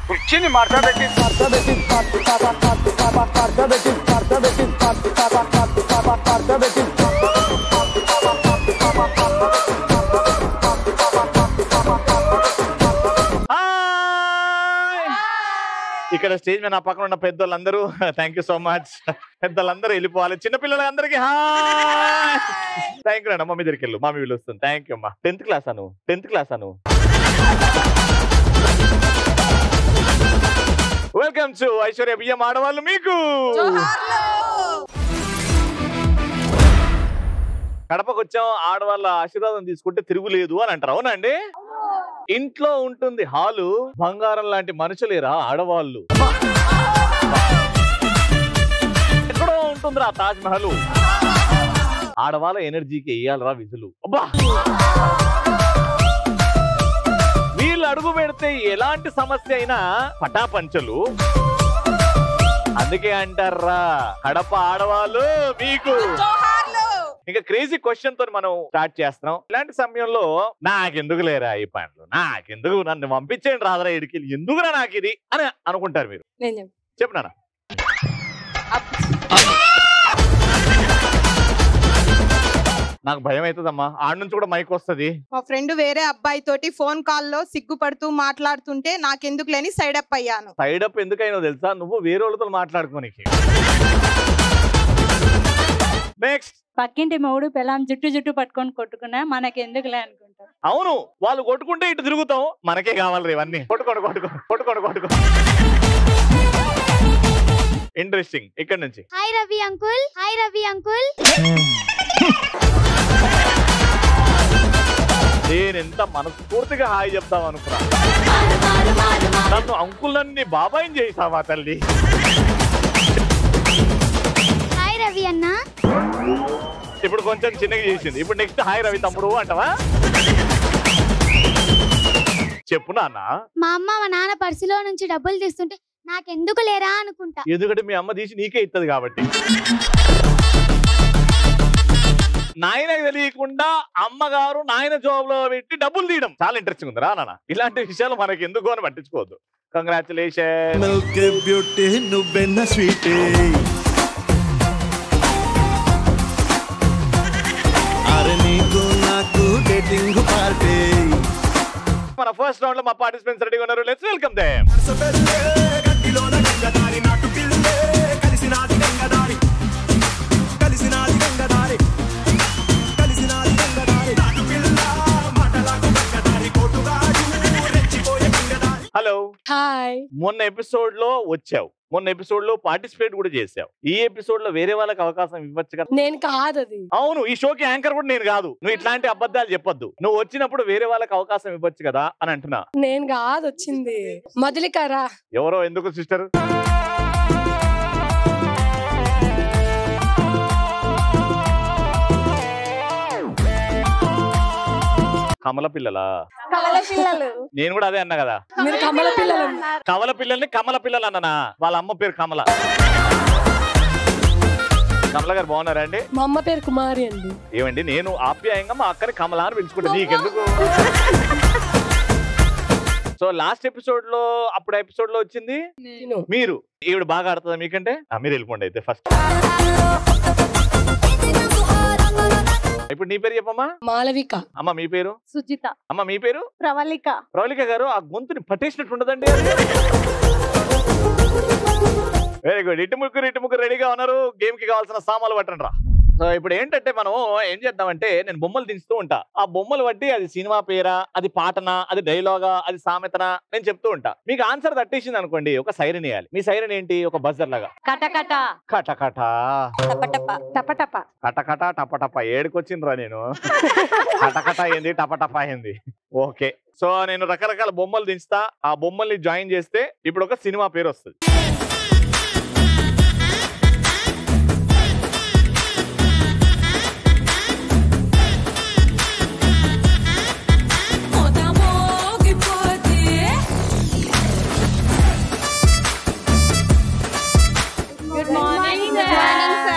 కుర్చీని మార్చబెట్టి ఇక్కడ స్టేజ్ మీద నా పక్కన ఉన్న పెద్దోళ్ళందరూ థ్యాంక్ యూ సో మచ్. పెద్దలందరూ వెళ్ళిపోవాలి, చిన్నపిల్లలందరికీ హాయ్ థ్యాంక్ యూ అమ్మ. మీ దగ్గరికి వెళ్ళు, మమ్మీ పిలుస్తుంది. థ్యాంక్ యూ అమ్మా. 10th class Anu, 10th class Anu. Welcome to Aishwarya బియ్యం ఆడవాళ్ళు మీకు. కడపకు వచ్చాం, ఆడవాళ్ళ ఆశీర్వాదం తీసుకుంటే తిరుగులేదు అని అంటారు. అవునండి? ఇంట్లో ఉంటుంది హాలు, బంగారం లాంటి మనుషులేరా ఆడవాళ్ళు. ఎక్కడో ఉంటుందిరా తాజ్ మహల్, ఆడవాళ్ళ ఎనర్జీకి వేయాలరా విజులు. అబ్బా, వీళ్ళు అడుగు పెడితే ఎలాంటి సమస్య అయినా పటాపంచలు. అందుకే అంటారా కడప ఆడవాళ్ళు మీకు. ఇంకా క్రేజీ క్వశ్చన్ తో మనం స్టార్ట్ చేస్తున్నాం. ఇలాంటి సమయంలో నాకెందుకు లేరా ఈ పనులు, నాకెందుకు, నన్ను పంపించేయండి రాదరా ఇడికి, ఎందుకురా నాకు ఇది అని అనుకుంటారు మీరు. చెప్పు నాన్న. నాకు భయం అవుతుందమ్మా, ఆడ నుంచి కూడా మైక్ వస్తుంది. మా ఫ్రెండ్ వేరే అబ్బాయి తోటి ఫోన్ కాల్లో సిగ్గుపడుతూ మాట్లాడుతుంటే నాకెందుకు లేని సైడ్ అప్ అయ్యాను. సైడ్ అప్ ఎందుకైనా తెలుసా, నువ్వు వేరే వాళ్ళతో మాట్లాడుకోనికి. నెక్స్ట్, పక్కింటి మొగుడు పెళ్ళాం జుట్టు పట్టుకొని కొట్టుకున్నా మనకెందుకులే అనుకుంటాం. అవును, వాళ్ళు కొట్టుకుంటే ఇటు తిరుగుతాం, మనకే కావాలి ఇవన్నీ. కొట్టుకోండి. ఇంట్రెస్టింగ్. ఇక్కడ నుంచి hi Ravi uncle, hi Ravi uncle. నేను ఎంత మనస్ఫూర్తిగా హాయ్ చెప్తాం అనుకున్నా, నన్ను అంకులన్నీ బాబాయిని చేసావా తల్లి. హాయ్ రవి అన్న. ఇప్పుడు కొంచెం చిన్నగా చేసింది, ఇప్పుడు నెక్స్ట్ హాయ్ రవి తమ్ముడు అంటవా. చెప్పు నాన్న. మా అమ్మ మా నాన్న పర్సులో నుంచి డబ్బులు తీస్తుంటే నాకెందుకు లేరా అనుకుంటా. ఎందుకంటే మీ అమ్మ తీసి నీకే ఇస్తుంది కాబట్టి. నాయనకి తెలియకుండా అమ్మగారు నాయన జాబ్ లో పెట్టి డబ్బులు తీయడం చాలా ఇంట్రెస్టింగ్ ఉందిరా నాన్న. ఇలాంటి విషయాలు మనకి ఎందుకు అని పట్టించుకోవద్దు. కంగ్రాచులేషన్. మన ఫస్ట్ రౌండ్ లో మా పార్టిసిపెంట్స్ రెడీగా ఉన్నారు. Let's welcome them. Hello. Hi. మొన్న ఎపిసోడ్ లో వచ్చావు, మొన్న ఎపిసోడ్ లో పార్టిసిపేట్ కూడా చేసావు. ఈ ఎపిసోడ్ లో వేరే వాళ్ళకి అవకాశం ఇవ్వచ్చు కదా. నేను కాదు అది. అవును, ఈ షోకి యాంకర్ కూడా నేను కాదు. నువ్వు ఇట్లాంటి అబద్ధాలు చెప్పొద్దు. నువ్వు వచ్చినప్పుడు వేరే వాళ్ళకి అవకాశం ఇవ్వచ్చు కదా అని అంటున్నా. నేను కాదు వచ్చింది, మొదలికారా. ఎవరో ఎందుకు సిస్టర్. కమల పిల్లలా? కమల పిల్లలు. నేను కూడా అదే అన్నా కదా. మీరు కమల పిల్లలు. కమల పిల్లల్ని కమల పిల్లలు అన్నానా? వాళ్ళ అమ్మ పేరు కమల. కమల గారు బాగున్నారా అండి? మా అమ్మ పేరు కుమారి అండి. ఏమండి, నేను ఆప్యాయంగా మా అక్కని కమల అని పిలుచుకుంటా, నీకెందుకు? సో లాస్ట్ ఎపిసోడ్ లో, అప్పుడు ఎపిసోడ్ లో వచ్చింది మీరు. ఈవిడ బాగా ఆడుతుందా మీకంటే? మీరు వెళ్ళిపోండి అయితే ఫస్ట్. ఇప్పుడు నీ పేరు చెప్పమ్మా. మాలవిక. అమ్మ మీ పేరు? సుజిత. అమ్మ మీ పేరు? ప్రవళిక. ప్రవళిక గారు, ఆ గొంతుని పట్టేసినట్టు ఉండదండి. Very good. ఇటు ముగ్గురు రెడీగా ఉన్నారు. గేమ్ కి కావాల్సిన సామాన్లు పట్టండి రా. సో ఇప్పుడు ఏంటంటే మనం ఏం చేద్దామంటే, నేను బొమ్మలు దించుతూ ఉంటా. ఆ బొమ్మలు బట్టి అది సినిమా పేరా, అది పాటనా, అది డైలాగా, అది సామెతనా నేను చెప్తూ ఉంటా. మీకు ఆన్సర్ తట్టేసింది అనుకోండి, ఒక సైరన్ వేయాలి. మీ సైరన్ ఏంటి? ఒక బజర్ లాగా. కటకట. కటకట టపటప. కటకట టపటప. ఏడుకొచ్చిండ్రా నేను. కటకట ఏంది, టపటప ఏంది? ఓకే. సో నేను రకరకాల బొమ్మలు దించుతా. ఆ బొమ్మల్ని జాయిన్ చేస్తే ఇప్పుడు ఒక సినిమా పేరు వస్తుంది.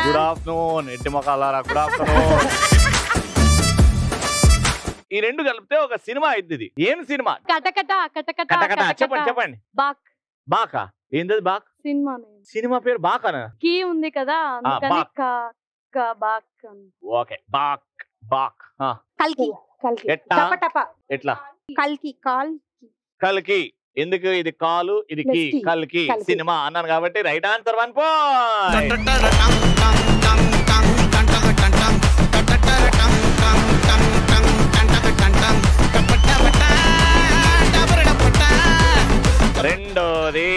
Good afternoon. ఎట్టి మొక్కలారా, గుడ్ ఆఫ్టర్నూన్. ఈ రెండు కలిపితే ఒక సినిమా అయింది. ఇది ఏం సినిమా? కటకట. కటకట. చెప్పండి. బాక్. బాకా ఏంటది బాక్? సినిమా సినిమా పేరు బాకానా? కీ ఉంది కదా అందుకని బాక్. బాక్ ఓకే బాక్ బాక్. కల్కి. ఎట్లా టపటప. ఎట్లా? కల్కి. కల్కి. ఎందుకు ఇది కాలు ఇది కీ? Plus key. కల్కి కల్కి. సినిమా అన్నాను కాబట్టి రైట్ ఆన్సర్ 1 పాయింట్. రెండోది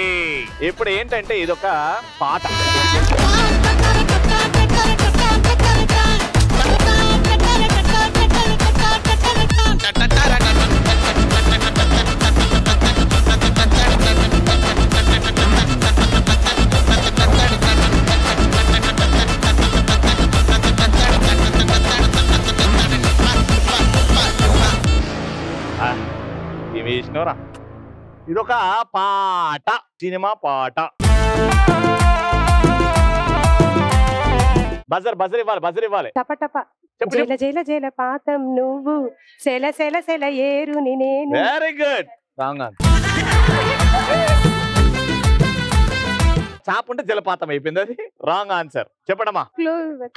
ఇప్పుడు ఏంటంటే ఇదొక పాట. ఇవి వేసినవరా? ఇదొక పాట, సినిమా పాట. బజర్ ఇవ్వాలి. టపటప చెప్పు, జైల జైల జైల పాతం నువ్వు సెల సెల సెల ఏరుని నేను. Very good. Wrong answer. చాప్ ఉంటే జలపాతం అయిపోయింది, అది రాంగ్ ఆన్సర్. చెప్పడమ్మా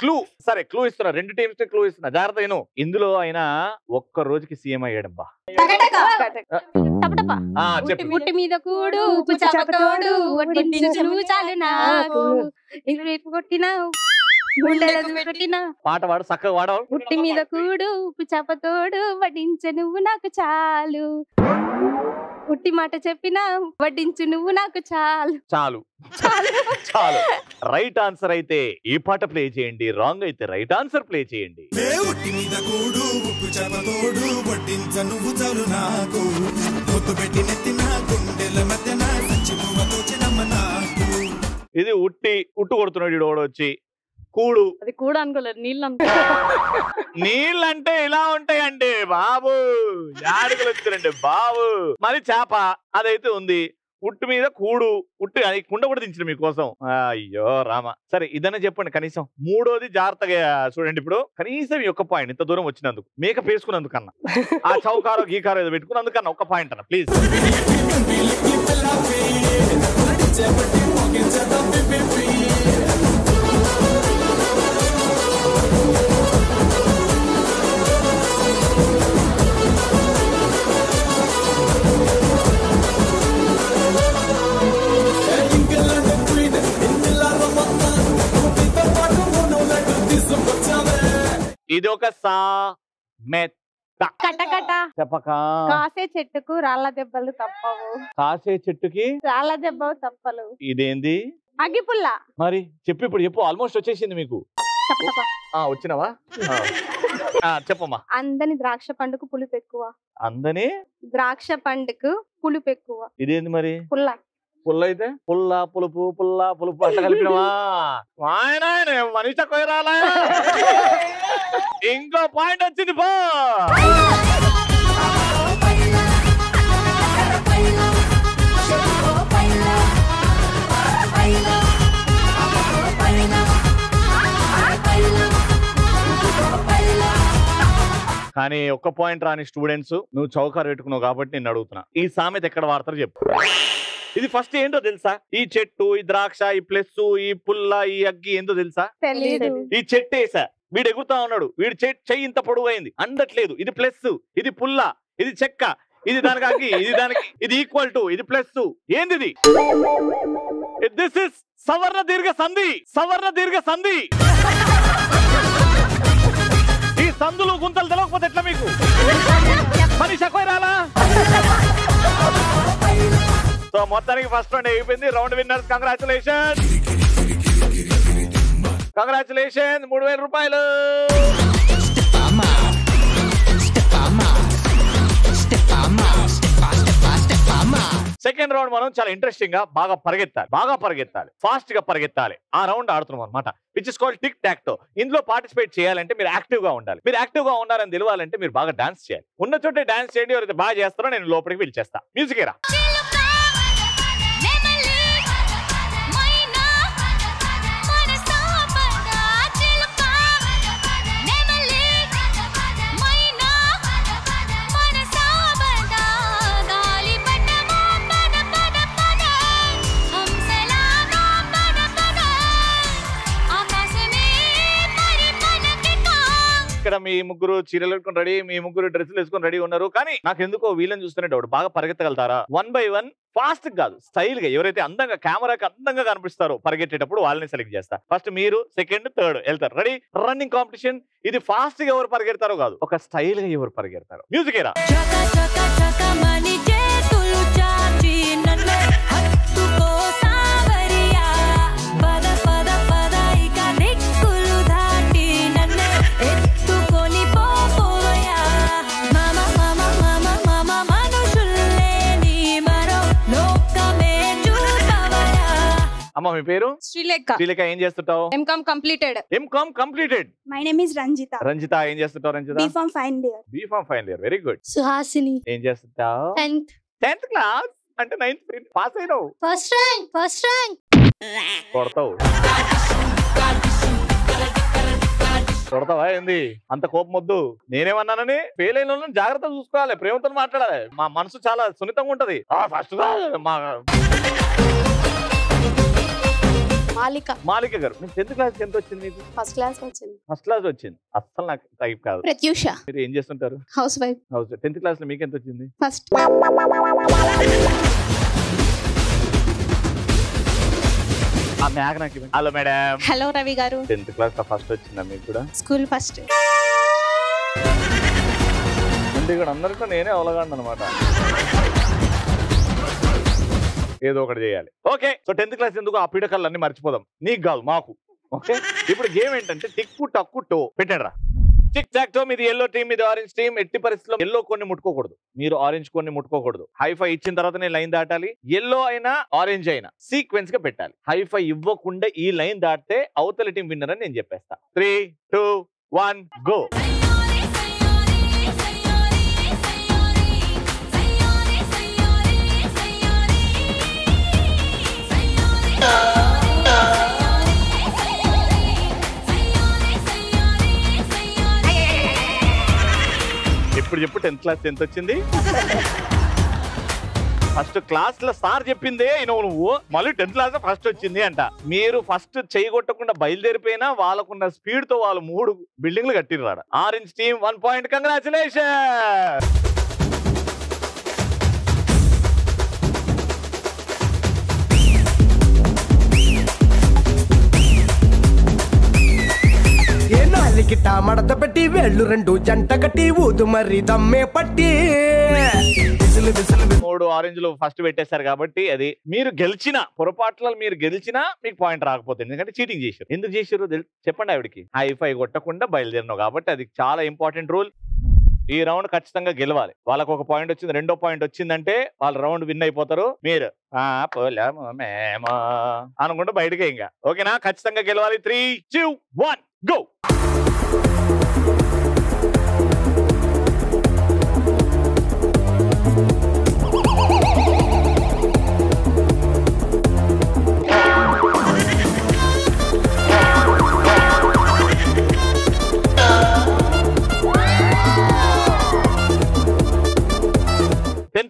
క్లూ. సరే క్లూ ఇస్తున్నా, 2 టీమ్స్ క్లూ ఇస్తున్నా, జాగ్రత్త విను. ఇందులో ఆయన ఒక్క రోజుకి సీఎం అయ్యాడబ్బా. చెప్పు. ముట్టి మీద కూడు ఉప్పు చాపతోడు వడ్డించును చాలు నాకు ఇరువైపు కొట్టినా కొట్టినా. పాట వాడు చక్కగా వాడవు. ముట్టి మీద కూడు ఉప్పు చాపతోడు వడ్డించు నువ్వు నాకు చాలు, ఉట్టి మాట చెప్పినా వడ్డించు నువ్వు నాకు చాలు. చాలు చాలు. రైట్ ఆన్సర్ అయితే ఈ పాట ప్లే చేయండి, రాంగ్ అయితే రైట్ ఆన్సర్ ప్లే చేయండి. ఇది ఉట్టు కొడుతున్నాడు ఈడు వచ్చి. కూడు. అది కూడా అనుకోలేదు, నీళ్ళు నీళ్ళంటే ఇలా ఉంటాయండి బాబు, యాడికలు వచ్చారండి బాబు. మరి చేప అదైతే ఉంది, ఉట్టు మీద కూడు. ఉట్టు అది కుండ కూడా దించిన మీకోసం. అయ్యో రామ. సరే ఇదనే చెప్పండి కనీసం. మూడోది జాగ్రత్తగా చూడండి. ఇప్పుడు కనీసం ఈ 1 పాయింట్, ఇంత దూరం వచ్చినందుకు, మేకప్ వేసుకున్నందుకన్నా, ఆ చౌకారో గీకారో ఏదో పెట్టుకున్నందుకన్నా 1 పాయింట్ అన్న ప్లీజ్. ఇది ఒక చెప్పక. కాసే చెట్టుకు రాళ్ళ దెబ్బలు తప్పవు. కాసే చెట్టుకి రాళ్ళ దెబ్బలు తప్పలు. ఇదేంది? అగ్గిపుల్ల. మరి చెప్పు, ఇప్పుడు చెప్పు. ఆల్మోస్ట్ వచ్చేసింది మీకు. వచ్చినావా? చెప్పమ్మా. అందని ద్రాక్ష పండుకు పులుపు ఎక్కువ. అందని ద్రాక్ష పండుకు పులుపు ఎక్కువ. ఇదేంది మరి? పుల్ల. పుల్ల అయితే పుల్ల పులుపు అట్లా కలిపినవా? ఆయన మనిషి కొయ్యరాలా? ఇంకో పాయింట్ వచ్చింది పో. కానీ 1 పాయింట్ రాని స్టూడెంట్స్, నువ్వు చౌకారు పెట్టుకున్నావు కాబట్టి నేను అడుగుతున్నా, ఈ సామెత ఎక్కడ వాడతారో చెప్పు. ఇది ఫస్ట్ ఏంటో తెలుసా? ఈ చెట్టు, ఈ ద్రాక్ష, ఈ ప్లస్, ఈ పుల్ల, ఈ అగ్గి ఏందో తెలుసా? ఈ చెట్టు వేసా, వీడు ఎగురుతా ఉన్నాడు, వీడి చెయ్యి ఇంత పొడుగు అయింది, అందట్లేదు. ఇది ప్లస్, ఇది పుల్ల, ఇది చెక్క, ఇది దానికి అగ్గి, ఇది దానికి, ఇది ఈక్వల్ టు, ఇది ప్లస్. ఏంది? దిస్ ఇస్ సవర్ణ దీర్ఘ సంధి. ఈ సందులు గుంతలు తెలవకపోతే ఎట్లా మీకు? మనిషి రాలా? సో మొత్తానికి ఫస్ట్ రౌండ్ అయిపోయింది. రౌండ్ విన్నర్స్ కంగ్రాచులేషన్ 3000 రూపాయలు. సెకండ్ రౌండ్ మనం చాలా ఇంట్రెస్టింగ్ గా బాగా పరిగెత్తాలి, ఫాస్ట్ గా పరిగెత్తాలి. ఆ రౌండ్ ఆడుతున్నాం అనమాట, which is called tic tac toe. ఇందులో పార్టిసిపేట్ చేయాలంటే మీరు యాక్టివ్ గా ఉండాలి. మీరు యాక్టివ్ గా ఉన్నారని తెలియాలంటే మీరు బాగా డాన్స్ చేయాలి. ఉన్న చోటే డాన్స్ చేయండి. ఎవరైతే బాగా చేస్తారో నేను లోపలికి పిలిచేస్తా. మ్యూజిక్ ఏరా. ఇక్కడ మీ ముగ్గురు చీరలు వేసుకొని రెడీ, మీ ముగ్గురు డ్రెస్సులు వేసుకొని రెడీ ఉన్నారు. కానీ నాకు ఎందుకో వీళ్ళని చూస్తూనే డౌట్, బాగా పరిగెత్తగలుగుతారా? 1 by 1 ఫాస్ట్ కాదు, స్టైల్ గా ఎవరైతే అందంగా కెమెరాకి అందంగా కనిపిస్తారో పరిగెట్టేటప్పుడు వాళ్ళని సెలెక్ట్ చేస్తా. ఫస్ట్ మీరు, సెకండ్, థర్డ్ వెళ్తారు. Ready, running competition. ఇది ఫాస్ట్ గా ఎవరు పరిగెడతారో కాదు, ఒక స్టైల్ గా ఎవరు పరిగెడతారు. మ్యూజిక్ ఏరా. అమ్మ మీ పేరు? శ్రీలేఖ. శ్రీలేఖ, ఏం చేస్తుంటావు? MCom completed. MCom completed. My name is Ranjitha. Ranjitha, ఏం చేస్తుంటావు? Ranjitha BPharm final year. BPharm final year, very good. Suhasini ఏం చేస్తుంటావు? 10th క్లాస్ అంటే 9th పాస్ అయినావు. ఫస్ట్ ర్యాంక్ కొడతావు కొడతావా ఏంది? అంత కోపం వద్దు. నేనేమన్నానని ఫెయిల్ అయిన వాళ్ళని జాగ్రత్తగా చూసుకోవాలి, ప్రేమతో మాట్లాడాలి. మా మనసు చాలా సున్నితంగా ఉంటది. ఫస్ట్ మా మాలిక గారు, మీకు 10th క్లాస్ ఎంత వచ్చింది? మీకు ఫస్ట్ క్లాస్ వచ్చింది. ఫస్ట్ క్లాస్ వచ్చింది. అస్సలు నాకు టైప్ కాదు. ప్రత్యూష. మీరు ఏం చేస్తుంటారు? House wife. 10th క్లాస్ లో మీకు ఎంత వచ్చింది? First. Hello madam. Hello Ravi గారు. 10th క్లాస్ లో ఫస్ట్ వచ్చిందా మీకు కూడా? School first. అంటే ఇక్కడ అందరితో నేనే అవలగాను అనమాట. ఏదో ఒకటి చేయాలి. ఓకే, సో 10th క్లాస్ ఎందుకు ఆ పీడకలన్నీ మర్చిపోదాం. నీకు కాదు, మాకు. ఓకే, ఇప్పుడు గేమ్ ఏంటంటే టిక్కు టక్కు టో. పెట్టారా? Tic tac toe. మీది ఎల్లో టీమ్, మీది ఆరెంజ్ టీమ్. ఎట్టి పరిస్థితుల్లో ఎల్లో కొన్ని ముట్టుకోకూడదు, మీరు ఆరెంజ్ కొన్ని ముట్టుకోకూడదు. హైఫై ఇచ్చిన తర్వాత నేను లైన్ దాటాలి. ఎల్లో అయినా ఆరెంజ్ అయినా సీక్వెన్స్ గా పెట్టాలి. హైఫై ఇవ్వకుండా ఈ లైన్ దాటితే అవతల టీం విన్నర్ అని నేను చెప్పేస్తా. 3, 2, 1 గో. ఇప్పుడు చెప్పు 10th క్లాస్ ఎంత వచ్చింది? ఫస్ట్ క్లాస్ లో సార్ చెప్పిందే నువ్వు మళ్ళీ 10th క్లాస్ లో ఫస్ట్ వచ్చింది అంట. మీరు ఫస్ట్ చేయగొట్టకుండా బయలుదేరిపోయినా వాళ్ళకున్న స్పీడ్ తో వాళ్ళు 3 బిల్డింగ్లు కట్టిర్రాడు. Orange team 1 point. కంగ్రాచులేషన్. గిట్ట మడత పెట్టి వేళ్ళు 2 జంట కట్టి ఊదు మరి దమ్మే పట్టి 3 ఆరెంజ్లు ఫస్ట్ పెట్టేశారు కాబట్టి అది మీరు గెలిచిన పొరపాట్ల మీరు గెలిచినా మీకు పాయింట్ రాకపోతే, ఎందుకంటే చీటింగ్ చేశారు. ఎందుకు చేశారు చెప్పండి ఆవిడకి. హైఫై కొట్టకుండా బయలుదేరినావు కాబట్టి అది చాలా ఇంపార్టెంట్ రూల్. ఈ రౌండ్ ఖచ్చితంగా గెలవాలి. వాళ్ళకు ఒక పాయింట్ వచ్చింది, 2వ పాయింట్ వచ్చిందంటే వాళ్ళు రౌండ్ విన్ అయిపోతారు. మీరు పోలేమో అనుకుంటూ బయటకే ఇంకా. ఓకేనా? ఖచ్చితంగా గెలవాలి. 3, 2, 1 గో.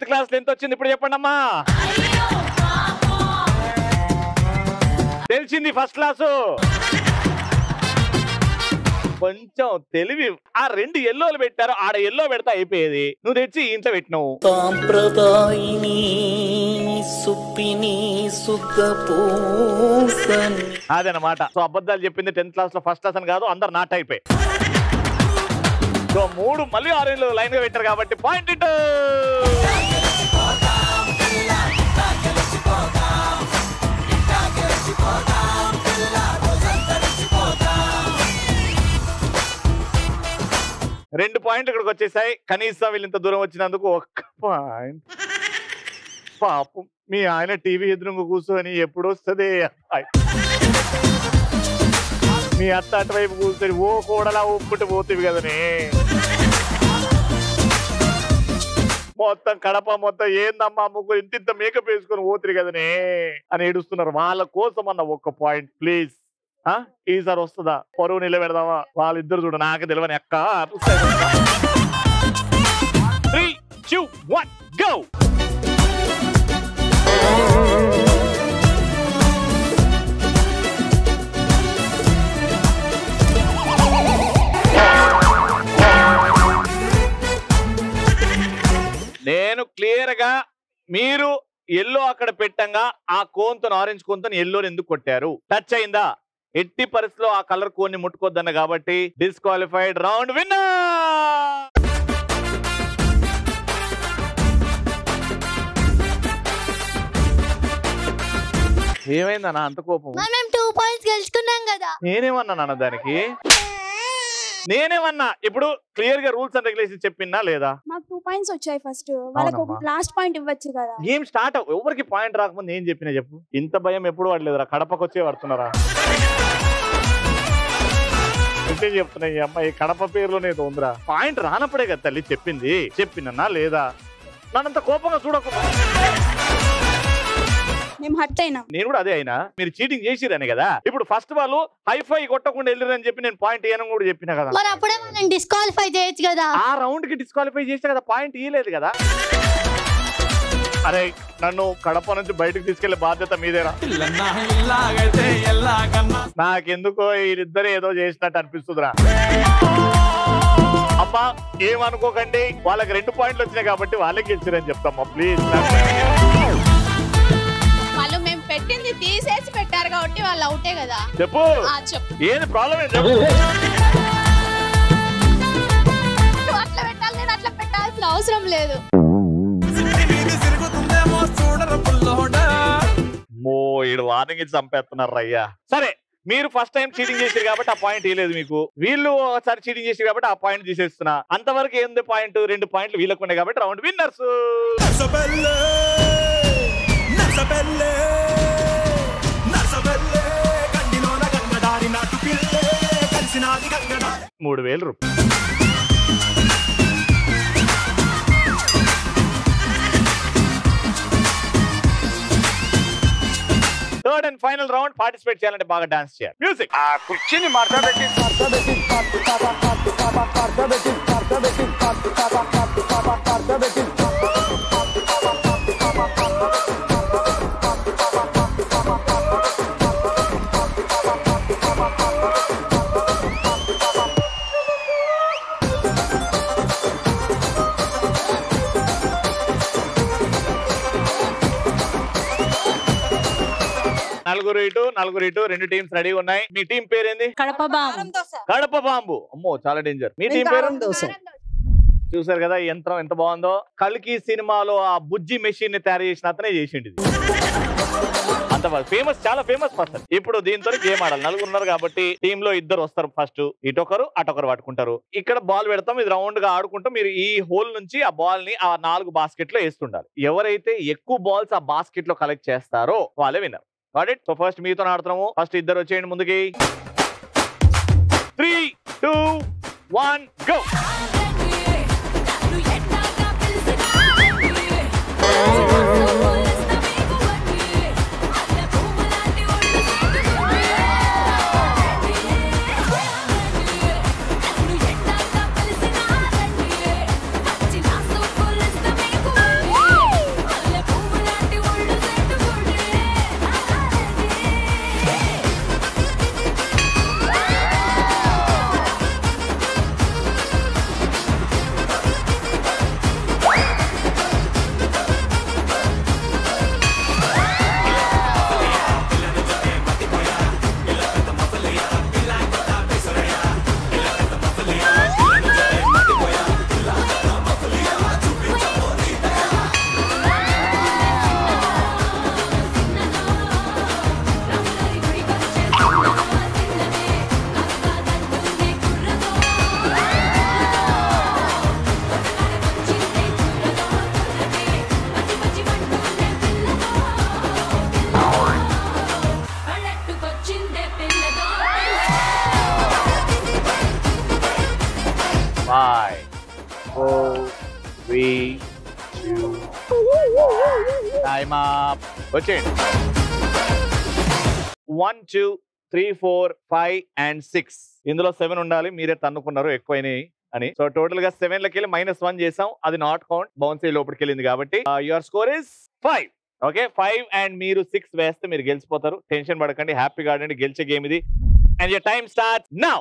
క్లాస్ ఎంత వచ్చింది ఇప్పుడు చెప్పండి అమ్మా. తెలిసింది ఫస్ట్ క్లాసు. కొంచెం తెలివి. ఆ 2 ఎల్లోలు పెట్టారు, ఆడ ఎల్లో పెడతా అయిపోయేది. నువ్వు తెచ్చి ఇంట్లో పెట్టినావు. అదనమాట. సో అబద్ధాలు చెప్పింది 10th క్లాస్ లో ఫస్ట్ క్లాస్ అని కాదు, అందరు నాట్ అయిపోయి. సో 3 మళ్ళీ ఆరెంజ్ లైన్ గా పెట్టారు కాబట్టి పాయింట్ ఇటు. రెండు పాయింట్లు ఇక్కడికి వచ్చేసాయి. కనీసం వీళ్ళు ఇంత దూరం వచ్చినందుకు 1 పాయింట్. పాపం మీ ఆయన టీవీ ఎదురుగా కూర్చొని ఎప్పుడు వస్తుంది మీ అత్త అటువైపు కూర్చొని ఓ కూడలా ఊపుకుంటూ పోతుంది కదనే. మొత్తం కడప మొత్తం ఏందమ్మా ముగ్గురు ఇంత మేకప్ వేసుకొని పోతుంది కదనే అని ఏడుస్తున్నారు. వాళ్ళ కోసం అన్న 1 పాయింట్ ప్లీజ్. ఈసారి వస్తుందా? పరువు నిలబెడదామా? వాళ్ళిద్దరు చూడ నాకు తెలియని అక్క. 3, 2, 1 గో. మేరగా మీరు ఎల్లో అక్కడ పెట్టంగా ఆ కోన్తో ఆరెంజ్ కోన్తో ఎల్లోని ఎందుకు కొట్టారు? టచ్ అయిందా? ఎట్టి పరిస్థితిలో ఆ కలర్ కోన్ని ముట్టుకోద్దన్న కాబట్టి డిస్క్వాలిఫైడ్. Round winner. ఏమైందన్నా అంత కోపం? మేము 2 పాయింట్స్ గెలుచుకున్నాం కదా. నేనేమన్నా దానికి? నేనేమన్నా? ఇప్పుడు క్లియర్ గా రూల్స్ అండ్ రెగ్యులేషన్స్ చెప్పినా లేదా? మాకు 2 పాయింట్స్ వచ్చాయి ఫస్ట్. వాళ్ళకి ఒక లాస్ట్ పాయింట్ ఇవ్వచ్చు కదా. గేమ్ స్టార్ట్ ఎవరికి పాయింట్ రాకముందు ఏం చెప్పినా చెప్పు. ఇంత భయం ఎప్పుడు పడలేదురా? కడపకు వచ్చే పడుతున్నారా? అంటే చెప్తున్నా ఈ అమ్మాయి కడప పేరులోనే ఉందిరా. పాయింట్ రానప్పుడే కదా తల్లి చెప్పింది. చెప్పినా లేదా? నన్నంత కోపంగా చూడకుండా. మేము హట్ అయినా. నేను కూడా అదే అయినా. మీరు చీటింగ్ చేసిరని కదా. ఇప్పుడు ఫస్ట్ వాళ్ళు హైఫై కొట్టకుండా వెళ్ళిరని చెప్పి నేను పాయింట్ ఇయ్యను కూడా చెప్పినా కదా. మరి అప్పుడే మనం డిస్క్వాలిఫై చేయొచ్చు కదా. ఆ రౌండ్ కి డిస్క్వాలిఫై చేస్తే కదా పాయింట్ ఇయ్యలేదు కదా. అరే నన్ను కడప నుంచి బయటకు తీసుకెళ్లే బాధ్యత మీదేరా. నాకెందుకో వీరిద్దరు ఏదో చేసినట్టు అనిపిస్తుందిరా. అమ్మా ఏమనుకోకండి, వాళ్ళకి 2 పాయింట్లు వచ్చినాయి కాబట్టి వాళ్ళకి గెలిచిరని చెప్తామ్మా ప్లీజ్. వాళ్ళు మేము పెట్టింది తీసేసి పెట్టారు కాబట్టి వాళ్ళు అవుటే కదా. చెప్పు ఏంది ప్రాబ్లం? ఏం చెప్పు. అట్లా పెట్టాలి, నేను అట్లా పెట్టాల్సిన అవసరం లేదు. ఈడు వార్నింగ్ ఇచ్చి చంపేస్తున్నారు అయ్యా. సరే మీరు ఫస్ట్ టైం చీటింగ్ చేశారు కాబట్టి ఆ పాయింట్ ఇవ్వలేదు మీకు. వీళ్ళు ఒకసారి చీటింగ్ చేశారు కాబట్టి ఆ పాయింట్ తీసేస్తున్నా. అంతవరకు ఏంది పాయింట్? 2 పాయింట్లు వీళ్ళకు ఉన్నాయి కాబట్టి round winners. ₹3,000. Third and final round. Participate చేయాలంటే బాగా డాన్స్ చేయాలి. మ్యూజిక్. ఆ కుర్చీని మాట్లాడబెట్టి నలుగురు ఇటు 2 టీమ్స్ రెడీ ఉన్నాయి. మీ టీం పేరేంది? కడప బాంబు. కడప బాంబు. అమ్మో చాలా డేంజర్. మీ టీం పేరు? చూసారు కదా ఈ యంత్రం ఎంత బాగుందో. కల్కి సినిమాలో ఆ బుజ్జి మెషిన్ ని తయారు చేసిన అతనే చేసిండు. అంత ఫేమస్, చాలా ఫేమస్ పర్సన్. ఇప్పుడు దీంతో గేమ్ ఆడాలి. 4 ఉన్నారు కాబట్టి టీమ్ లో 2 వస్తారు. ఫస్ట్ ఇటొకరు అటొకరు పట్టుకుంటారు. ఇక్కడ బాల్ పెడతాం. ఇది రౌండ్ గా ఆడుకుంటాం. మీరు ఈ హోల్ నుంచి ఆ బాల్ ని ఆ 4 బాస్కెట్ లో వేస్తుండాలి. ఎవరైతే ఎక్కువ బాల్స్ ఆ బాస్కెట్ లో కలెక్ట్ చేస్తారో వాళ్ళే విన్నర్. సో ఫస్ట్ మీతో ఆడుతున్నాము. ఫస్ట్ 2 వచ్చేయండి ముందుకి. 3, 2, 1 గో. Time up. వచ్చేయండి. 1, 2, 3, 4, 5 and 6. ఇందులో 7 ఉండాలి. మీరే తన్నుకున్నారు ఎక్కువైనాయి అని. సో టోటల్ గా 7 లకి -1 చేసాం. అది నాట్ కౌంట్. బౌన్స్ లోపలికి వెళ్ళింది కాబట్టి your score is 5. Okay 5 and మీరు 6 వేస్తే మీరు గెలిచిపోతారు. టెన్షన్ పడకండి, హ్యాపీగా ఆడండి. గెలిచే గేమ్ ఇది. And your time starts now.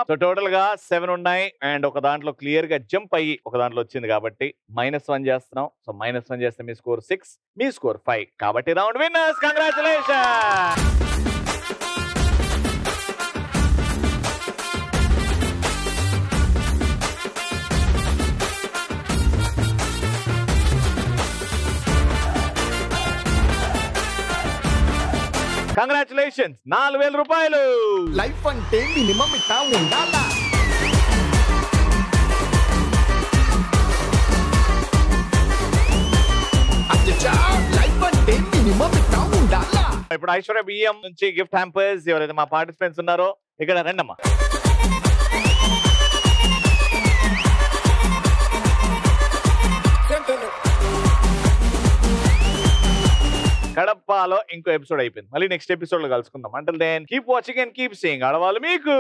So total గా 7 ఉన్నాయి అండ్ ఒక దాంట్లో క్లియర్ గా జంప్ అయ్యి ఒక దాంట్లో వచ్చింది కాబట్టి -1 చేస్తున్నాం. సో -1 చేస్తే మీ స్కోర్ 6, మీ స్కోర్ 5. కాబట్టి రౌండ్ విన్నర్స్, కంగ్రాచులేషన్. కంగ్రాచులేషన్స్, 4000 రూపాయలు. లైఫ్ అంటే మినిమం ఇట్టా ఉండాలా. లైఫ్ అంటే మినిమం ఇట్టా ఉండాలా. ఇప్పుడు ఐశ్వర్య బియ్యం నుంచి గిఫ్ట్ హ్యాంపర్స్ ఎవరైతే మా పార్టిసిపెంట్స్ ఉన్నారో ఇక్కడ రండమ్మా. కడపలో ఇంకో ఎపిసోడ్ అయిపోయింది. మళ్ళీ నెక్స్ట్ ఎపిసోడ్ లో కలుసుకుందాం. Until then keep watching and keep seeing. ఆడవాళ్ళు మీకు